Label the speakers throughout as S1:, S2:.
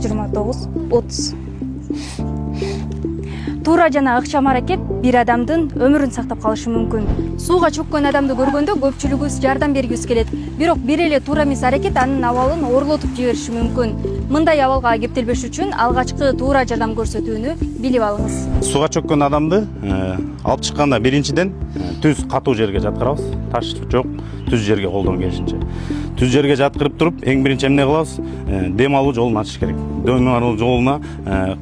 S1: 29 30. Туура жана ыкчам аракет бир адамдын өмүрүн сактап калышы мүмкүн. Сууга чөккөн адамды көргөндө көпчүлүгүбүз жардам бергибиз келет. Бирок бир эле туура эмес аракет анын абалын оорлотуп жибериши мүмкүн. Мындай абалга кептелбеш үчүн алгачкы туура жардам көрсөтүүнү билип алыңыз.
S2: Сууга чөккөн адамды алып чыкканда биринчиден түз катуу жерге жаткырабыз. Таш жок, түз жерге колдон келишинче. Түз жерге жаткырып туруп, эң биринчи эмне кылабыз? Дем алуу жолун ачыш керек. Дем алуу жолуна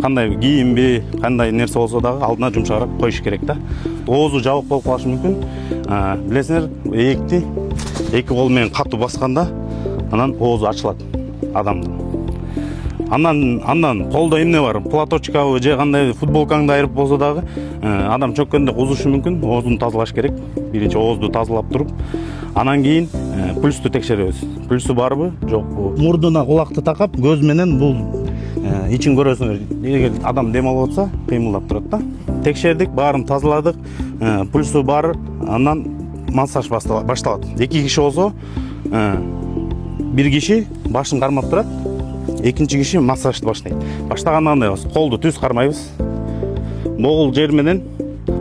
S2: кандай кийимби, кандай нерсе болсо дагы алдына жумшагыраак коюш керек да. Оозу жабык болуп калышы мүмкүн. Билесиңер, эекти эки кол менен катуу басканда анан оозу ачылат адамдын. Андан колдо эмне бар? Платочкабы же кандай футболкаңды айырып болсо дагы адам чөккөндө кузушу мүмкүн. Оозун тазалаш керек. Биринчи оозду тазалап туруп, анан кийин пульсту текшеребиз. Пульсу барбы, жокпу? Мурдуна кулакты такап, көз менен бул ичин көрөсүңөр. Эгер адам дем алып атса, кыймылдап турат да. Текшердик, баарын тазаладык. Пульсу бар, андан массаж башталат. Эки киши болсо, бир киши башын кармап турат, экинчи киши массажды баштайт. Баштаганда кандай болот? Колду түз кармайбыз. Могул жер менен,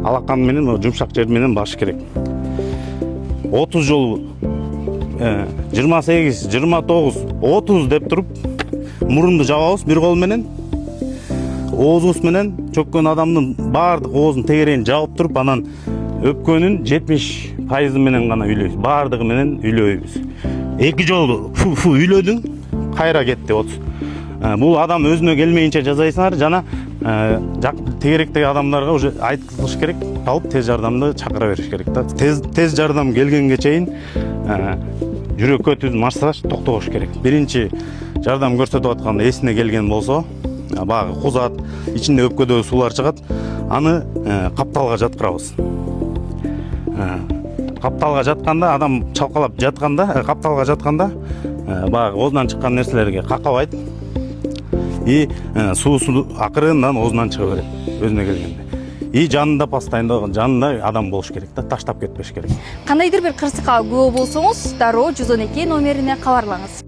S2: алакан менен, жумшак жер менен басыш керек. 30 жолу 28, 29, 30 деп туруп, мурунду жабабыз бир кол менен. Оозубуз менен чөккөн адамдын баардык оозун тегерейин жабып туруп, анан өпкөнүн 70% менен гана үйлөйбүз. Баардыгы менен үйлөйбүз. Эки жолу фу үйлөдүң, кайра кетти 30. Бул адам өзүнө келмейинче жазайсыңар жана тегеректеги адамдарга уже айткылыш керек, алып тез жардамды чакыра бериш керек да. Тез жардам келгенге чейин жүрөккө түз массаж токтогош керек. Биринчи жардам көрсөтүп атканда эсине келген болсо, багы кузат, ичинде өпкөдөгү суулар чыгат, аны капталга жаткырабыз. Капталга жатканда, адам чалкалап жатканда, капталга жатканда багы оозунан чыккан нерселерге какабайт. И суусу акырындан оозунан чыга берет өзүнө келгенде. И жанында постоянно жанында адам болуш керек да, таштап кетпеш керек.
S1: Кандайдыр бир кырсыкка күбө болсоңуз, дароо 112 номерине кабарлаңыз.